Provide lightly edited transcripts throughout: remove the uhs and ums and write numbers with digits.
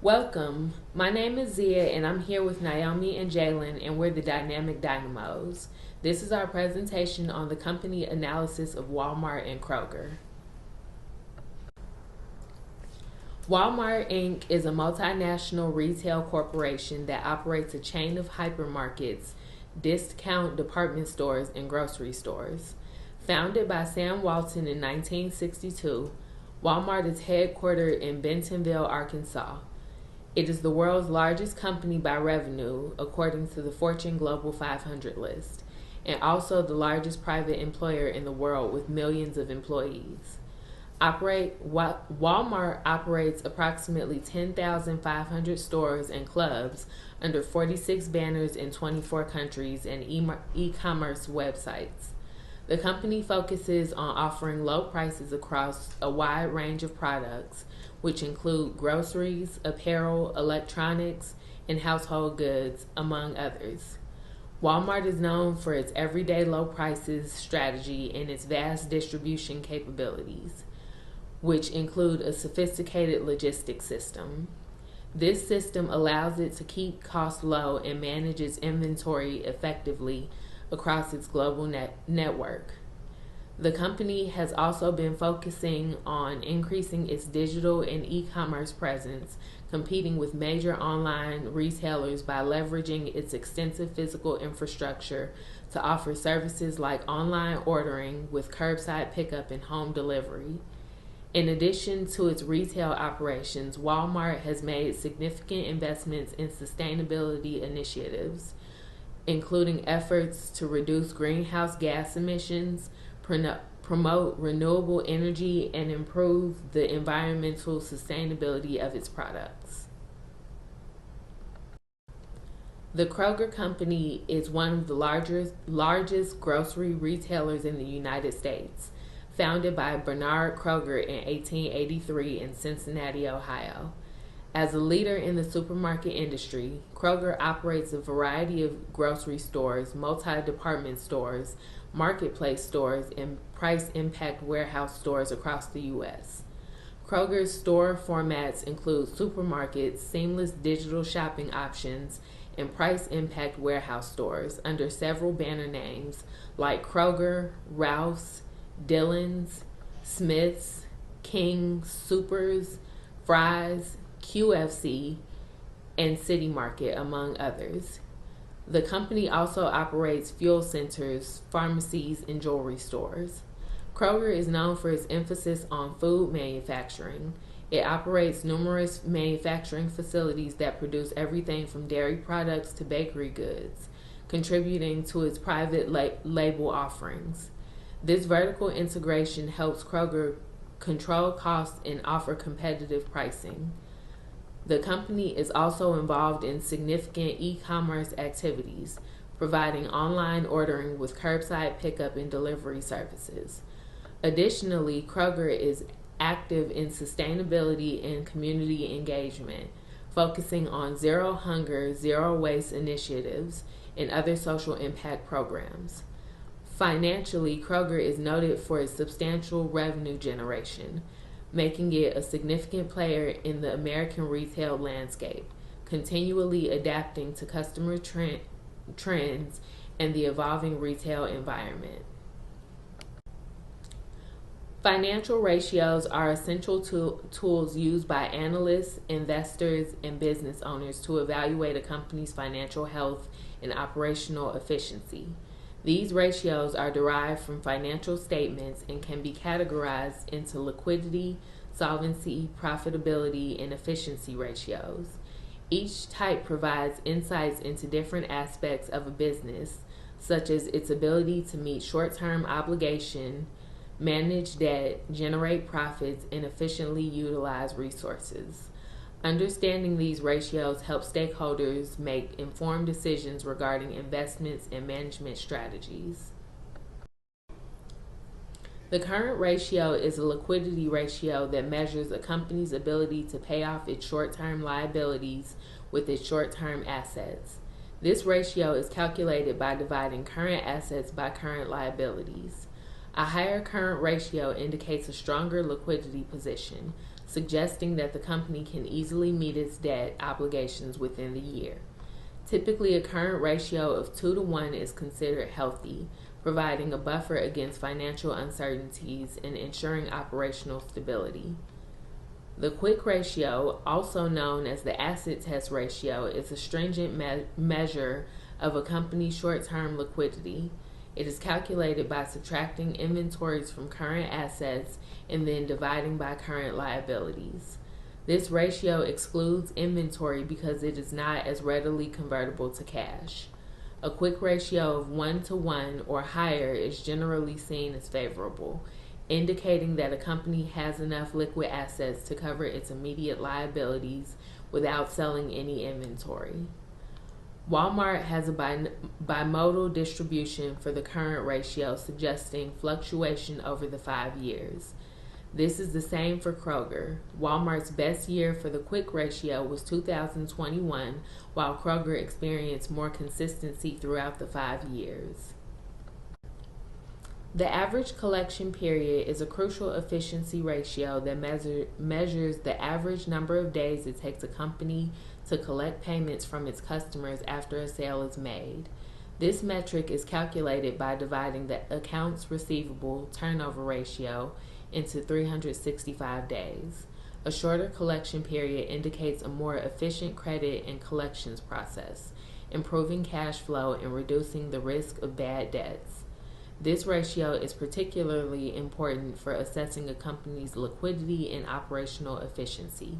Welcome. My name is Zia, and I'm here with Naomi and Jalen, and we're the Dynamic Dynamos. This is our presentation on the company analysis of Walmart and Kroger. Walmart Inc. is a multinational retail corporation that operates a chain of hypermarkets, discount department stores, and grocery stores. Founded by Sam Walton in 1962, Walmart is headquartered in Bentonville, Arkansas. It is the world's largest company by revenue, according to the Fortune Global 500 list, and also the largest private employer in the world with millions of employees. Walmart operates approximately 10,500 stores and clubs under 46 banners in 24 countries and e-commerce websites. The company focuses on offering low prices across a wide range of products, which include groceries, apparel, electronics, and household goods, among others. Walmart is known for its everyday low prices strategy and its vast distribution capabilities, which include a sophisticated logistics system. This system allows it to keep costs low and manages inventory effectively across its global network. The company has also been focusing on increasing its digital and e-commerce presence, competing with major online retailers by leveraging its extensive physical infrastructure to offer services like online ordering with curbside pickup and home delivery. In addition to its retail operations, Walmart has made significant investments in sustainability initiatives, including efforts to reduce greenhouse gas emissions, promote renewable energy, and improve the environmental sustainability of its products. The Kroger Company is one of the largest grocery retailers in the United States, founded by Bernard Kroger in 1883 in Cincinnati, Ohio. As a leader in the supermarket industry, Kroger operates a variety of grocery stores, multi-department stores, marketplace stores, and price impact warehouse stores across the U.S. Kroger's store formats include supermarkets, seamless digital shopping options, and price impact warehouse stores under several banner names like Kroger, Ralph's, Dillon's, Smith's, King, Supers, Fry's, QFC, and City Market, among others. The company also operates fuel centers, pharmacies, and jewelry stores. Kroger is known for its emphasis on food manufacturing. It operates numerous manufacturing facilities that produce everything from dairy products to bakery goods, contributing to its private label offerings. This vertical integration helps Kroger control costs and offer competitive pricing. The company is also involved in significant e-commerce activities, providing online ordering with curbside pickup and delivery services. Additionally, Kroger is active in sustainability and community engagement, focusing on zero hunger, zero waste initiatives, and other social impact programs. Financially, Kroger is noted for its substantial revenue generation, making it a significant player in the American retail landscape, continually adapting to customer trends and the evolving retail environment. Financial ratios are essential tools used by analysts, investors, and business owners to evaluate a company's financial health and operational efficiency. These ratios are derived from financial statements and can be categorized into liquidity, solvency, profitability, and efficiency ratios. Each type provides insights into different aspects of a business, such as its ability to meet short-term obligation, manage debt, generate profits, and efficiently utilize resources. Understanding these ratios helps stakeholders make informed decisions regarding investments and management strategies. The current ratio is a liquidity ratio that measures a company's ability to pay off its short-term liabilities with its short-term assets. This ratio is calculated by dividing current assets by current liabilities. A higher current ratio indicates a stronger liquidity position, suggesting that the company can easily meet its debt obligations within the year. Typically, a current ratio of 2 to 1 is considered healthy, providing a buffer against financial uncertainties and ensuring operational stability. The quick ratio, also known as the acid test ratio, is a stringent measure of a company's short-term liquidity. It is calculated by subtracting inventories from current assets and then dividing by current liabilities. This ratio excludes inventory because it is not as readily convertible to cash. A quick ratio of 1 to 1 or higher is generally seen as favorable, indicating that a company has enough liquid assets to cover its immediate liabilities without selling any inventory. Walmart has a bimodal distribution for the current ratio, suggesting fluctuation over the 5 years. This is the same for Kroger. Walmart's best year for the quick ratio was 2021, while Kroger experienced more consistency throughout the 5 years. The average collection period is a crucial efficiency ratio that measures the average number of days it takes a company to collect payments from its customers after a sale is made. This metric is calculated by dividing the accounts receivable turnover ratio into 365 days. A shorter collection period indicates a more efficient credit and collections process, improving cash flow and reducing the risk of bad debts. This ratio is particularly important for assessing a company's liquidity and operational efficiency.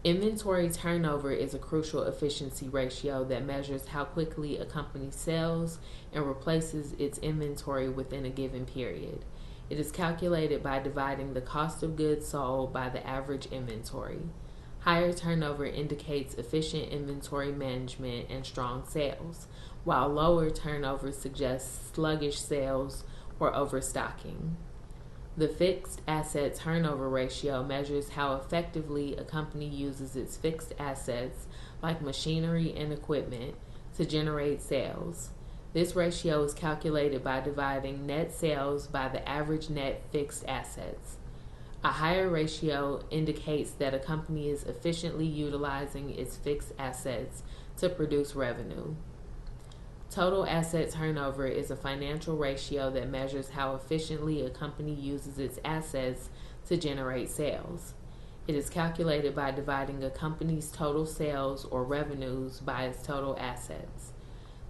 Inventory turnover is a crucial efficiency ratio that measures how quickly a company sells and replaces its inventory within a given period. It is calculated by dividing the cost of goods sold by the average inventory. Higher turnover indicates efficient inventory management and strong sales, while lower turnover suggests sluggish sales or overstocking. The fixed asset turnover ratio measures how effectively a company uses its fixed assets, like machinery and equipment, to generate sales. This ratio is calculated by dividing net sales by the average net fixed assets. A higher ratio indicates that a company is efficiently utilizing its fixed assets to produce revenue. Total asset turnover is a financial ratio that measures how efficiently a company uses its assets to generate sales. It is calculated by dividing a company's total sales or revenues by its total assets.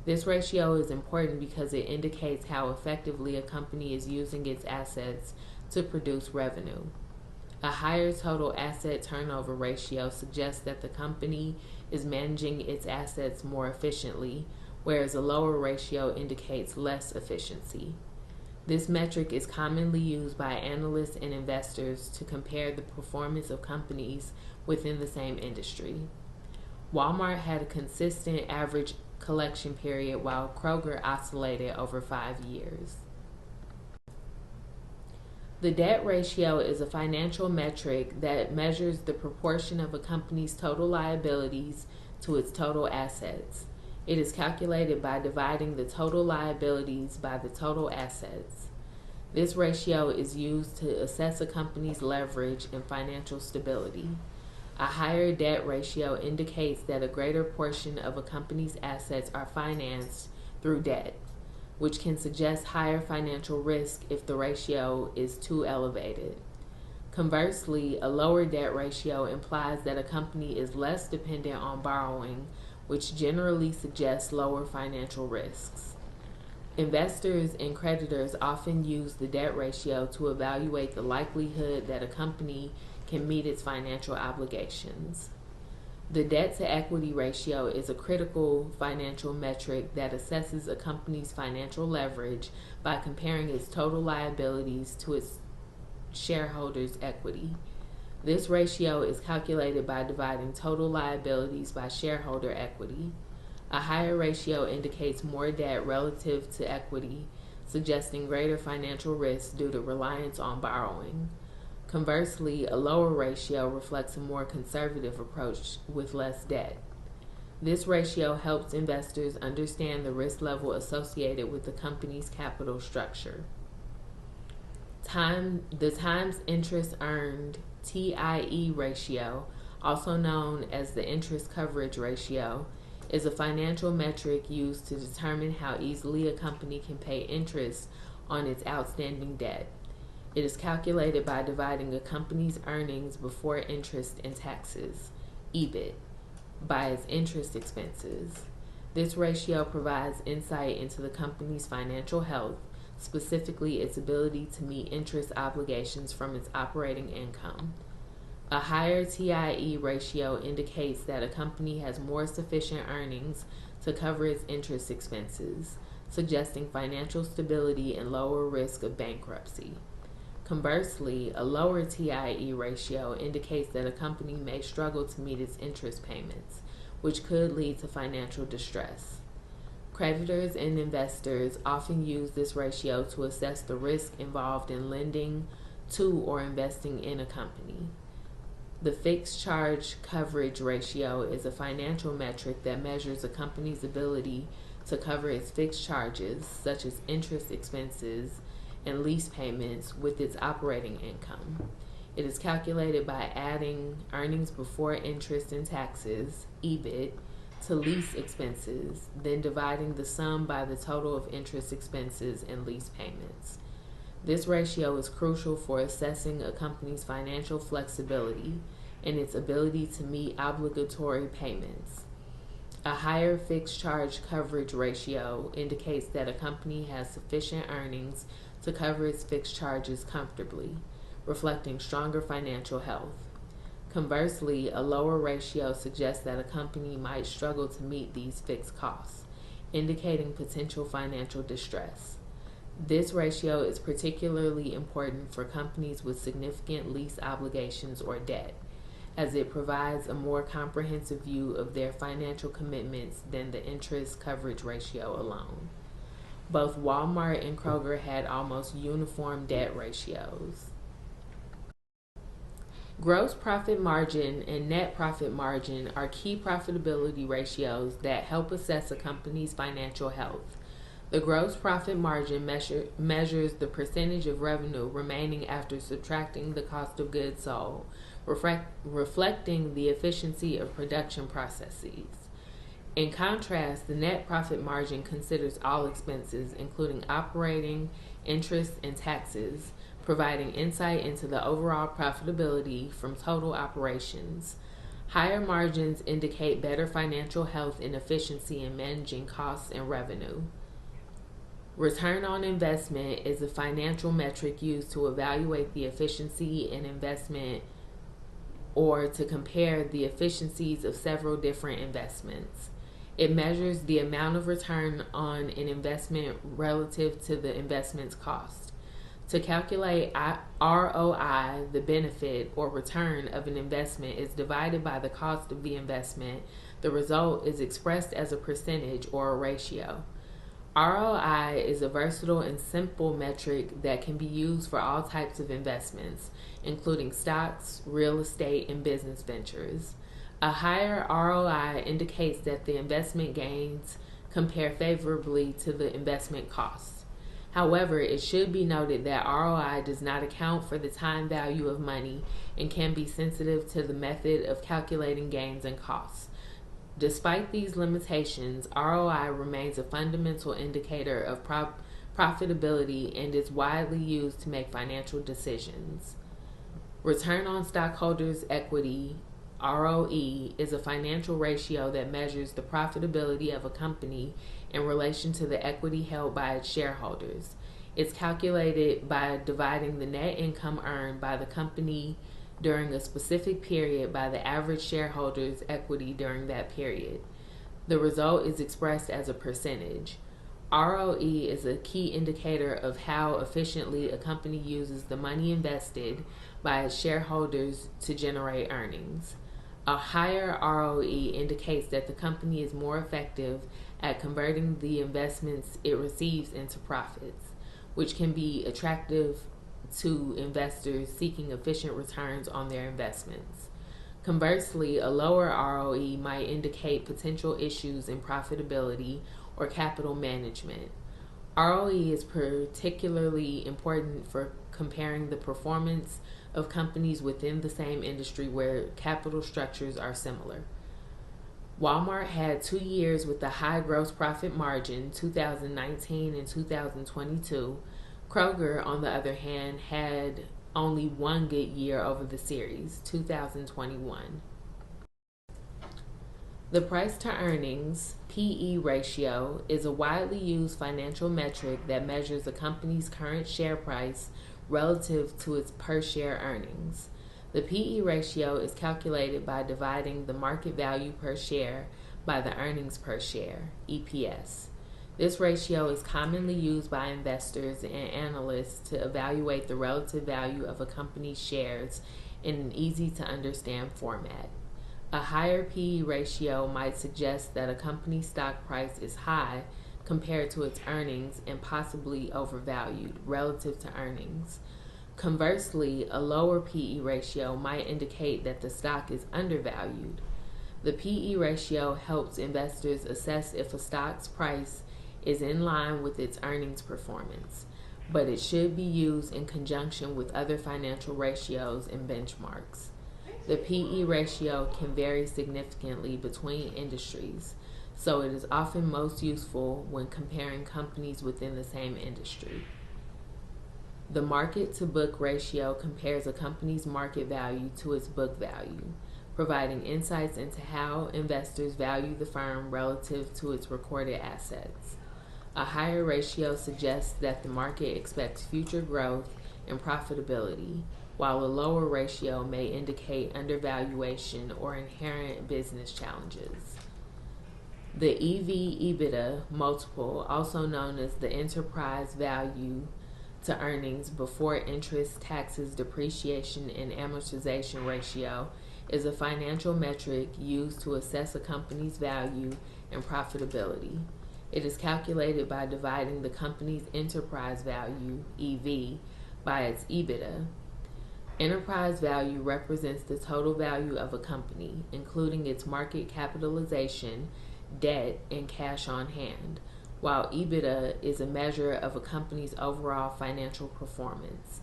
This ratio is important because it indicates how effectively a company is using its assets to produce revenue. A higher total asset turnover ratio suggests that the company is managing its assets more efficiently, whereas a lower ratio indicates less efficiency. This metric is commonly used by analysts and investors to compare the performance of companies within the same industry. Walmart had a consistent average collection period, while Kroger oscillated over 5 years. The debt ratio is a financial metric that measures the proportion of a company's total liabilities to its total assets. It is calculated by dividing the total liabilities by the total assets. This ratio is used to assess a company's leverage and financial stability. A higher debt ratio indicates that a greater portion of a company's assets are financed through debt, which can suggest higher financial risk if the ratio is too elevated. Conversely, a lower debt ratio implies that a company is less dependent on borrowing, which generally suggests lower financial risks. Investors and creditors often use the debt ratio to evaluate the likelihood that a company can meet its financial obligations. The debt-to-equity ratio is a critical financial metric that assesses a company's financial leverage by comparing its total liabilities to its shareholders' equity. This ratio is calculated by dividing total liabilities by shareholder equity. A higher ratio indicates more debt relative to equity, suggesting greater financial risk due to reliance on borrowing. Conversely, a lower ratio reflects a more conservative approach with less debt. This ratio helps investors understand the risk level associated with the company's capital structure. The times interest earned TIE ratio, also known as the interest coverage ratio, is a financial metric used to determine how easily a company can pay interest on its outstanding debt. It is calculated by dividing a company's earnings before interest and taxes, EBIT, by its interest expenses. This ratio provides insight into the company's financial health, specifically its ability to meet interest obligations from its operating income. A higher TIE ratio indicates that a company has more sufficient earnings to cover its interest expenses, suggesting financial stability and lower risk of bankruptcy. Conversely, a lower TIE ratio indicates that a company may struggle to meet its interest payments, which could lead to financial distress. Creditors and investors often use this ratio to assess the risk involved in lending to or investing in a company. The fixed charge coverage ratio is a financial metric that measures a company's ability to cover its fixed charges, such as interest expenses and lease payments, with its operating income. It is calculated by adding earnings before interest and taxes, EBIT, to lease expenses, then dividing the sum by the total of interest expenses and lease payments. This ratio is crucial for assessing a company's financial flexibility and its ability to meet obligatory payments. A higher fixed charge coverage ratio indicates that a company has sufficient earnings to cover its fixed charges comfortably, reflecting stronger financial health. Conversely, a lower ratio suggests that a company might struggle to meet these fixed costs, indicating potential financial distress. This ratio is particularly important for companies with significant lease obligations or debt, as it provides a more comprehensive view of their financial commitments than the interest coverage ratio alone. Both Walmart and Kroger had almost uniform debt ratios. Gross profit margin and net profit margin are key profitability ratios that help assess a company's financial health. The gross profit margin measures the percentage of revenue remaining after subtracting the cost of goods sold, reflecting the efficiency of production processes. In contrast, the net profit margin considers all expenses, including operating, interest, and taxes, providing insight into the overall profitability from total operations. Higher margins indicate better financial health and efficiency in managing costs and revenue. Return on investment is a financial metric used to evaluate the efficiency in investment or to compare the efficiencies of several different investments. It measures the amount of return on an investment relative to the investment's cost. To calculate ROI, the benefit or return of an investment is divided by the cost of the investment. The result is expressed as a percentage or a ratio. ROI is a versatile and simple metric that can be used for all types of investments, including stocks, real estate, and business ventures. A higher ROI indicates that the investment gains compare favorably to the investment costs. However, it should be noted that ROI does not account for the time value of money and can be sensitive to the method of calculating gains and costs. Despite these limitations, ROI remains a fundamental indicator of profitability and is widely used to make financial decisions. Return on stockholders' equity, ROE, is a financial ratio that measures the profitability of a company in relation to the equity held by its shareholders. It's calculated by dividing the net income earned by the company during a specific period by the average shareholders' equity during that period. The result is expressed as a percentage. ROE is a key indicator of how efficiently a company uses the money invested by its shareholders to generate earnings. A higher ROE indicates that the company is more effective at converting the investments it receives into profits, which can be attractive to investors seeking efficient returns on their investments. Conversely, a lower ROE might indicate potential issues in profitability or capital management. ROE is particularly important for comparing the performance of companies within the same industry where capital structures are similar. Walmart had 2 years with a high gross profit margin, 2019 and 2022. Kroger, on the other hand, had only one good year over the series, 2021. The price to earnings, PE ratio, is a widely used financial metric that measures a company's current share price relative to its per share earnings. The PE ratio is calculated by dividing the market value per share by the earnings per share, EPS. This ratio is commonly used by investors and analysts to evaluate the relative value of a company's shares in an easy-to-understand format. A higher PE ratio might suggest that a company's stock price is high compared to its earnings and possibly overvalued relative to earnings. Conversely, a lower PE ratio might indicate that the stock is undervalued. The PE ratio helps investors assess if a stock's price is in line with its earnings performance, but it should be used in conjunction with other financial ratios and benchmarks. The PE ratio can vary significantly between industries, so it is often most useful when comparing companies within the same industry. The market-to-book ratio compares a company's market value to its book value, providing insights into how investors value the firm relative to its recorded assets. A higher ratio suggests that the market expects future growth and profitability, while a lower ratio may indicate undervaluation or inherent business challenges. The EV/EBITDA multiple, also known as the enterprise value to earnings before interest, taxes, depreciation, and amortization ratio, is a financial metric used to assess a company's value and profitability. It is calculated by dividing the company's enterprise value, EV, by its EBITDA. Enterprise value represents the total value of a company, including its market capitalization, debt, and cash on hand, while EBITDA is a measure of a company's overall financial performance.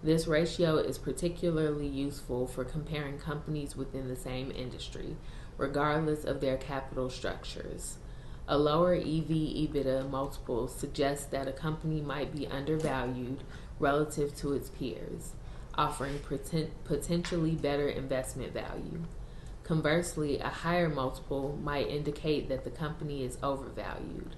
This ratio is particularly useful for comparing companies within the same industry, regardless of their capital structures. A lower EV/EBITDA multiple suggests that a company might be undervalued relative to its peers, offering potentially better investment value. Conversely, a higher multiple might indicate that the company is overvalued.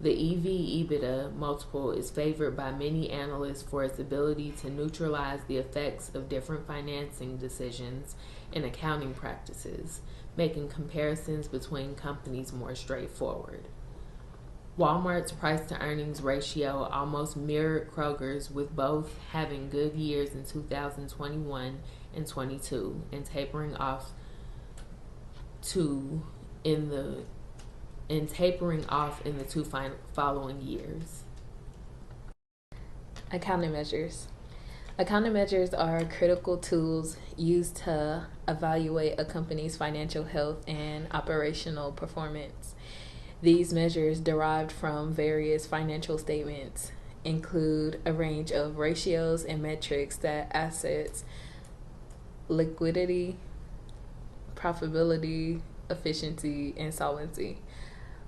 The EV/EBITDA multiple is favored by many analysts for its ability to neutralize the effects of different financing decisions and accounting practices, making comparisons between companies more straightforward. Walmart's price-to-earnings ratio almost mirrored Kroger's, with both having good years in 2021 and 22 and tapering off in the two following years. Accounting measures. Accounting measures are critical tools used to evaluate a company's financial health and operational performance. These measures, derived from various financial statements, include a range of ratios and metrics that assets, liquidity, profitability, efficiency, and solvency.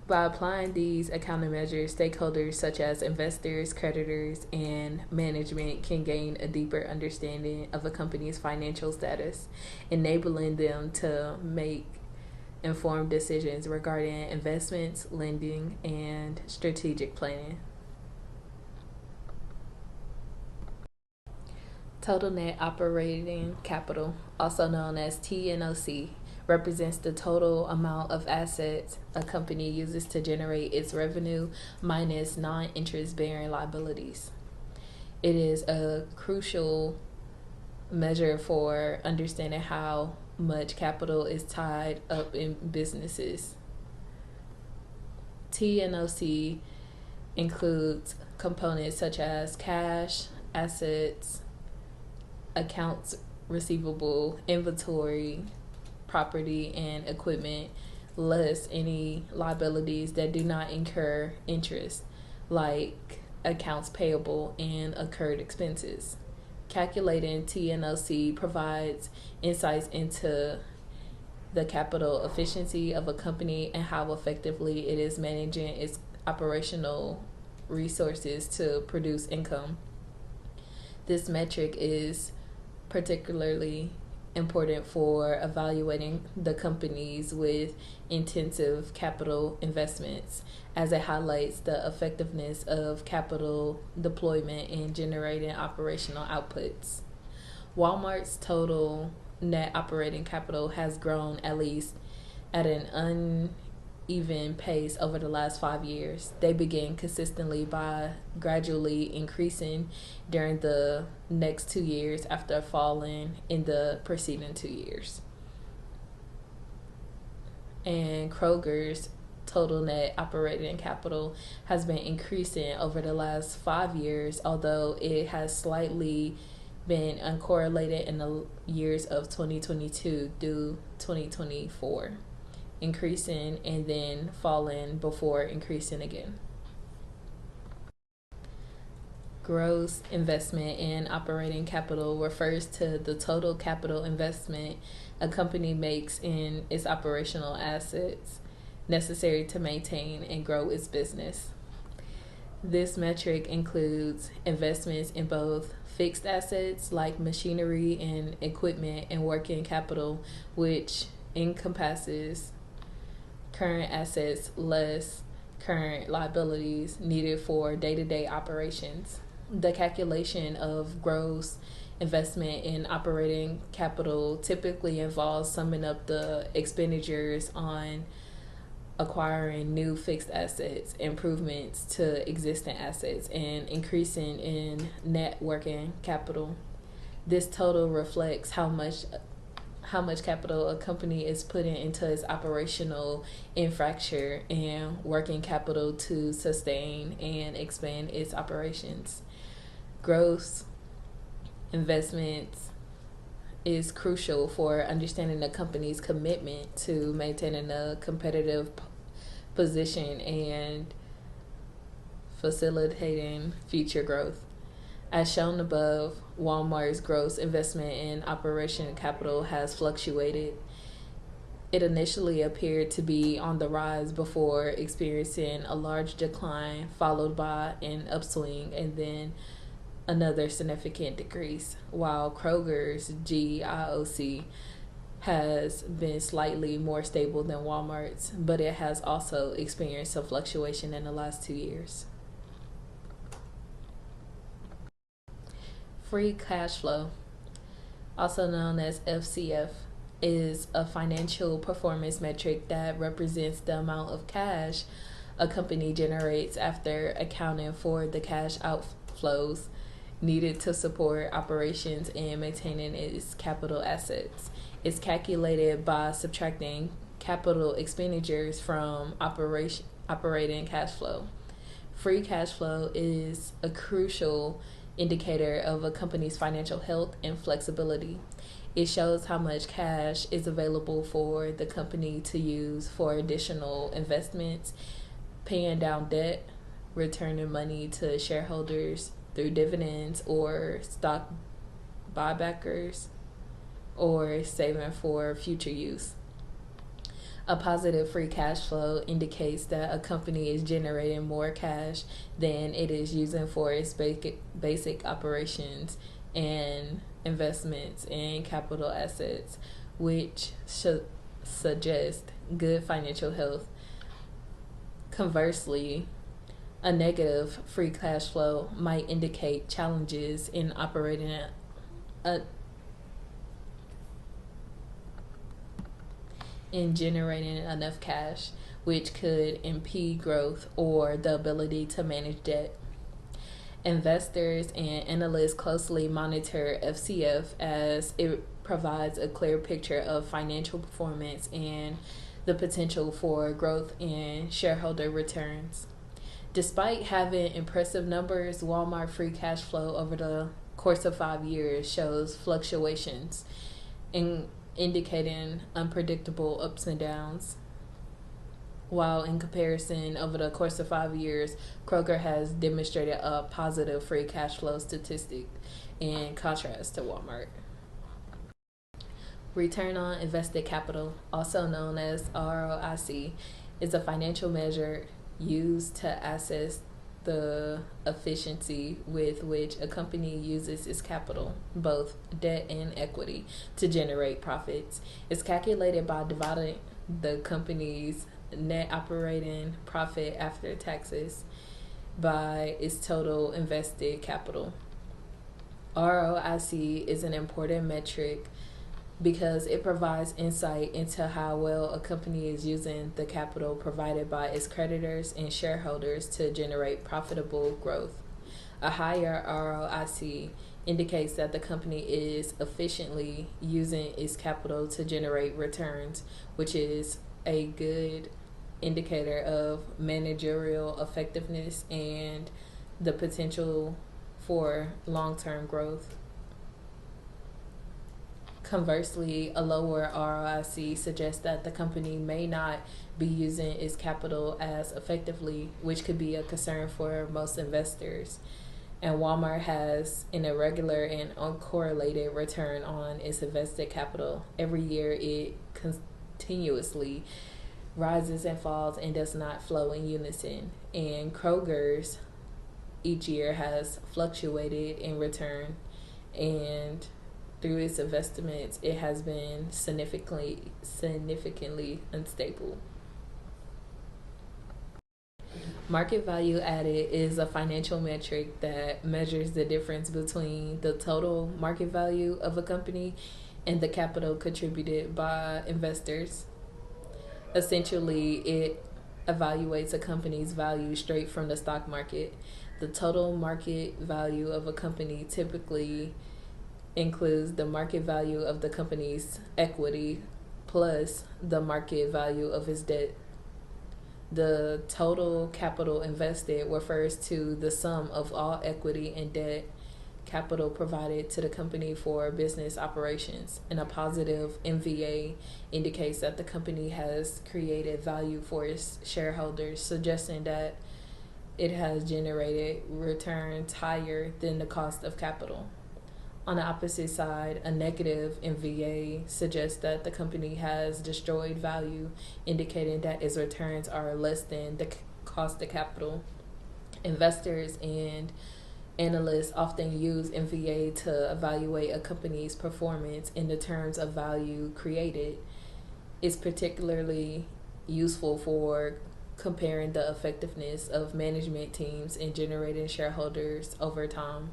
By applying these accounting measures, stakeholders such as investors, creditors, and management can gain a deeper understanding of a company's financial status, enabling them to make informed decisions regarding investments, lending, and strategic planning. Total net operating capital, also known as TNOC, represents the total amount of assets a company uses to generate its revenue minus non-interest-bearing liabilities. It is a crucial measure for understanding how much capital is tied up in businesses. TNOC includes components such as cash, assets, accounts receivable, inventory, property, and equipment, less any liabilities that do not incur interest, like accounts payable and accrued expenses. Calculating TNOC provides insights into the capital efficiency of a company and how effectively it is managing its operational resources to produce income. This metric is particularly important for evaluating the companies with intensive capital investments, as it highlights the effectiveness of capital deployment in generating operational outputs. Walmart's total net operating capital has grown at least at an uneven pace over the last 5 years. They began consistently by gradually increasing during the next 2 years after falling in the preceding 2 years. And Kroger's total net operating capital has been increasing over the last 5 years, although it has slightly been uncorrelated in the years of 2022 through 2024, increasing and then falling before increasing again. Gross investment in operating capital refers to the total capital investment a company makes in its operational assets necessary to maintain and grow its business. This metric includes investments in both fixed assets like machinery and equipment and working capital, which encompasses current assets less current liabilities needed for day-to-day operations. The calculation of gross investment in operating capital typically involves summing up the expenditures on acquiring new fixed assets, improvements to existing assets, and increasing in net working capital. This total reflects how much capital a company is putting into its operational infrastructure and working capital to sustain and expand its operations. Gross investments is crucial for understanding the company's commitment to maintaining a competitive position and facilitating future growth. As shown above, Walmart's gross investment in operation capital has fluctuated. It initially appeared to be on the rise before experiencing a large decline, followed by an upswing and then another significant decrease, while Kroger's GIOC has been slightly more stable than Walmart's, but it has also experienced some fluctuation in the last 2 years. Free cash flow, also known as FCF, is a financial performance metric that represents the amount of cash a company generates after accounting for the cash outflows needed to support operations and maintaining its capital assets. It's calculated by subtracting capital expenditures from operating cash flow. Free cash flow is a crucial indicator of a company's financial health and flexibility. It shows how much cash is available for the company to use for additional investments, paying down debt, returning money to shareholders through dividends or stock buybackers, or saving for future use. A positive free cash flow indicates that a company is generating more cash than it is using for its basic operations and investments in capital assets, which should suggest good financial health. Conversely, a negative free cash flow might indicate challenges in operating in generating enough cash, which could impede growth or the ability to manage debt. Investors and analysts closely monitor FCF as it provides a clear picture of financial performance and the potential for growth in shareholder returns. Despite having impressive numbers, Walmart free cash flow over the course of 5 years shows fluctuations, indicating unpredictable ups and downs. while in comparison over the course of 5 years, Kroger has demonstrated a positive free cash flow statistic in contrast to Walmart. Return on invested capital, also known as ROIC, is a financial measure used to assess the efficiency with which a company uses its capital, both debt and equity, to generate profits. It's calculated by dividing the company's net operating profit after taxes by its total invested capital. ROIC is an important metric because it provides insight into how well a company is using the capital provided by its creditors and shareholders to generate profitable growth. A higher ROIC indicates that the company is efficiently using its capital to generate returns, which is a good indicator of managerial effectiveness and the potential for long-term growth. Conversely, a lower ROIC suggests that the company may not be using its capital as effectively, which could be a concern for most investors. And Walmart has an irregular and uncorrelated return on its invested capital. Every year it continuously rises and falls and does not flow in unison. And Kroger's each year has fluctuated in return, and through its investments, it has been significantly unstable. Market value added is a financial metric that measures the difference between the total market value of a company and the capital contributed by investors. Essentially, it evaluates a company's value straight from the stock market. The total market value of a company typically includes the market value of the company's equity plus the market value of its debt. The total capital invested refers to the sum of all equity and debt capital provided to the company for business operations, and a positive MVA indicates that the company has created value for its shareholders, suggesting that it has generated returns higher than the cost of capital. On the opposite side, a negative MVA suggests that the company has destroyed value, indicating that its returns are less than the cost of capital. Investors and analysts often use MVA to evaluate a company's performance in the terms of value created. It's particularly useful for comparing the effectiveness of management teams in generating shareholders over time.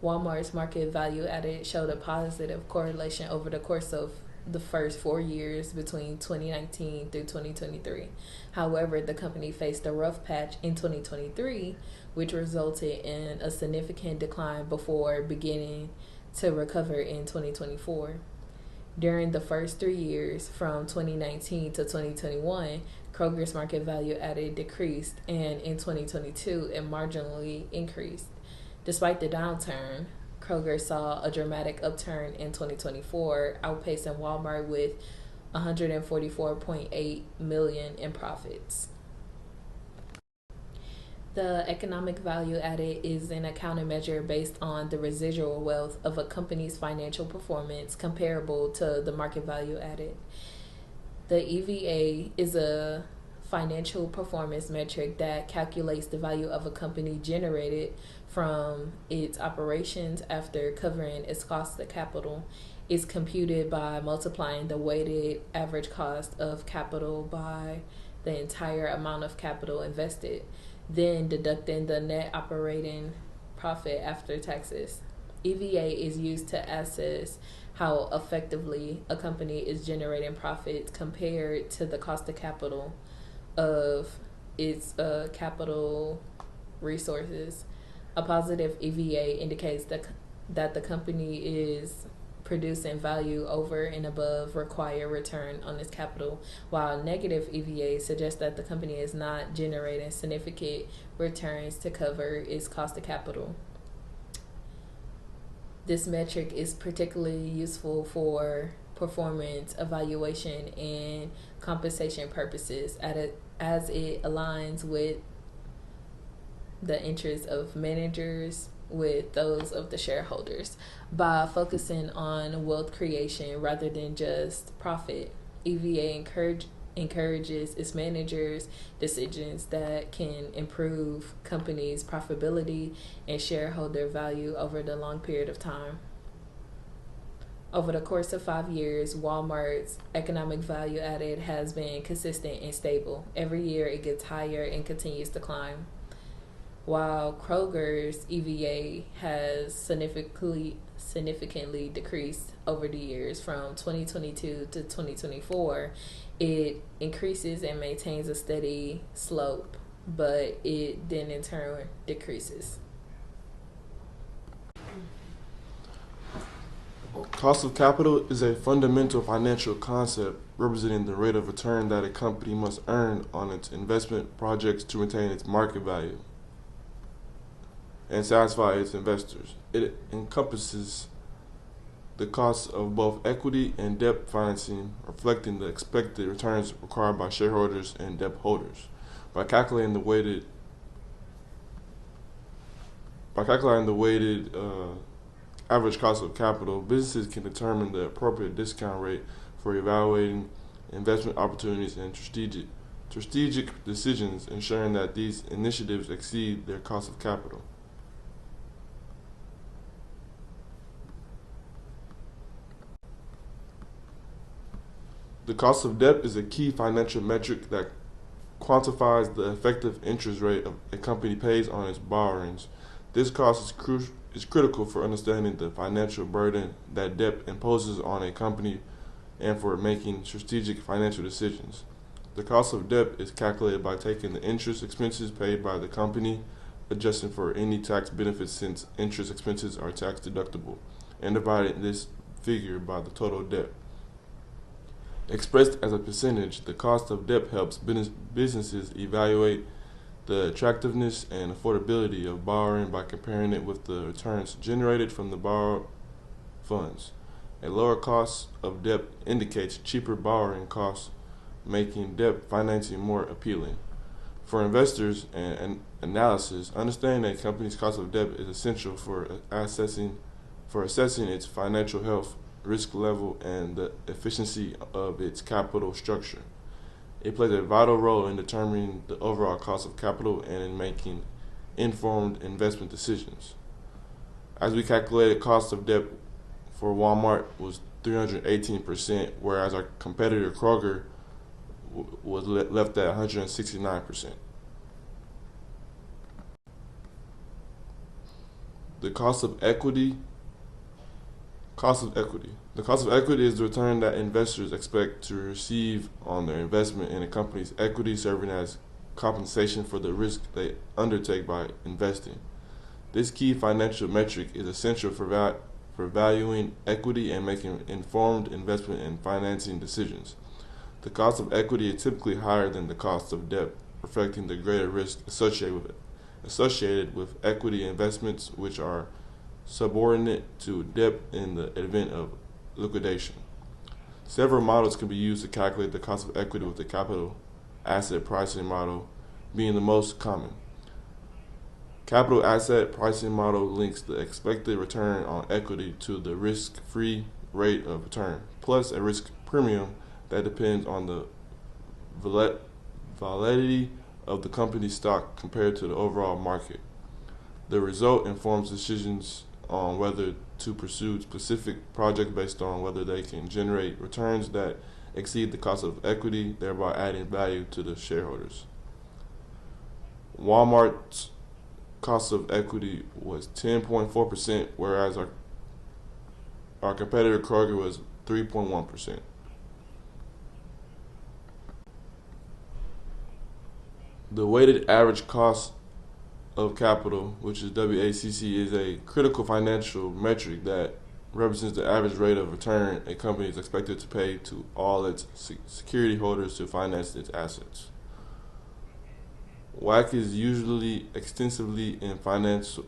Walmart's market value added showed a positive correlation over the course of the first 4 years between 2019 through 2023. However, the company faced a rough patch in 2023, which resulted in a significant decline before beginning to recover in 2024. During the first 3 years, from 2019 to 2021, Kroger's market value added decreased, and in 2022, it marginally increased. Despite the downturn, Kroger saw a dramatic upturn in 2024, outpacing Walmart with $144.8 million in profits. The economic value added is an accounting measure based on the residual wealth of a company's financial performance comparable to the market value added. The EVA is a financial performance metric that calculates the value of a company generated from its operations after covering its cost of capital. It's computed by multiplying the weighted average cost of capital by the entire amount of capital invested, then deducting the net operating profit after taxes. EVA is used to assess how effectively a company is generating profits compared to the cost of capital of its capital resources. A positive EVA indicates that the company is producing value over and above required return on its capital, while negative EVA suggests that the company is not generating significant returns to cover its cost of capital. This metric is particularly useful for performance evaluation and compensation purposes as it aligns with the interests of managers with those of the shareholders. By focusing on wealth creation rather than just profit, EVA encourages its managers decisions that can improve companies' profitability and shareholder value over the long period of time. Over the course of 5 years, Walmart's economic value added has been consistent and stable. Every year it gets higher and continues to climb. While Kroger's EVA has significantly decreased over the years from 2022 to 2024, it increases and maintains a steady slope, but it then in turn decreases. Cost of capital is a fundamental financial concept representing the rate of return that a company must earn on its investment projects to retain its market value and satisfy its investors. It encompasses the costs of both equity and debt financing, reflecting the expected returns required by shareholders and debt holders. By calculating the weighted average cost of capital, businesses can determine the appropriate discount rate for evaluating investment opportunities and strategic decisions, ensuring that these initiatives exceed their cost of capital. The cost of debt is a key financial metric that quantifies the effective interest rate a company pays on its borrowings. This cost is critical for understanding the financial burden that debt imposes on a company and for making strategic financial decisions. The cost of debt is calculated by taking the interest expenses paid by the company, adjusting for any tax benefits since interest expenses are tax deductible, and dividing this figure by the total debt. Expressed as a percentage, the cost of debt helps businesses evaluate the attractiveness and affordability of borrowing by comparing it with the returns generated from the borrowed funds. A lower cost of debt indicates cheaper borrowing costs, making debt financing more appealing. For investors and analysis, understanding a company's cost of debt is essential for assessing its financial health, risk level, and the efficiency of its capital structure. It plays a vital role in determining the overall cost of capital and in making informed investment decisions. As we calculated, cost of debt for Walmart was 318%, whereas our competitor Kroger was left at 169%. The cost of equity. The cost of equity is the return that investors expect to receive on their investment in a company's equity, serving as compensation for the risk they undertake by investing. This key financial metric is essential for valuing equity and making informed investment and financing decisions. The cost of equity is typically higher than the cost of debt, reflecting the greater risk associated with equity investments, which are subordinate to debt in the event of liquidation. Several models can be used to calculate the cost of equity, with the capital asset pricing model being the most common. Capital asset pricing model links the expected return on equity to the risk-free rate of return, plus a risk premium that depends on the volatility of the company's stock compared to the overall market. The result informs decisions on whether to pursue specific projects based on whether they can generate returns that exceed the cost of equity, thereby adding value to the shareholders. Walmart's cost of equity was 10.4%, whereas our competitor Kroger was 3.1%. The weighted average cost of capital, which is WACC, is a critical financial metric that represents the average rate of return a company is expected to pay to all its security holders to finance its assets. WACC is usually extensively in financial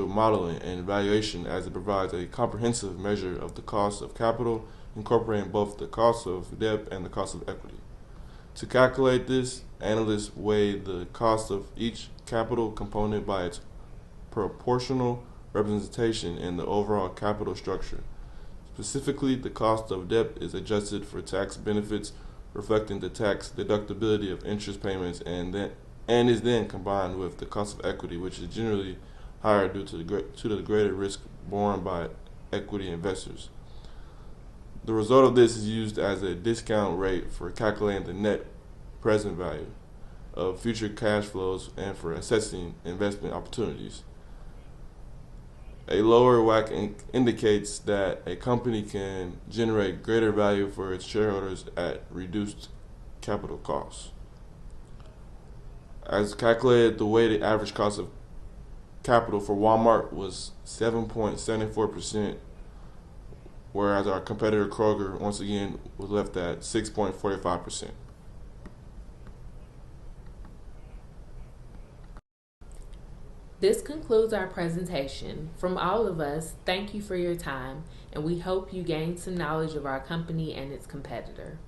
modeling and valuation, as it provides a comprehensive measure of the cost of capital incorporating both the cost of debt and the cost of equity. To calculate this, analysts weigh the cost of each capital component by its proportional representation in the overall capital structure. Specifically, the cost of debt is adjusted for tax benefits, reflecting the tax deductibility of interest payments, and is then combined with the cost of equity, which is generally higher due to the greater risk borne by equity investors. The result of this is used as a discount rate for calculating the net present value of future cash flows and for assessing investment opportunities. A lower WACC indicates that a company can generate greater value for its shareholders at reduced capital costs. As calculated, the weighted average cost of capital for Walmart was 7.74%, whereas our competitor Kroger, once again, was left at 6.45%. This concludes our presentation. From all of us, thank you for your time, and we hope you gained some knowledge of our company and its competitor.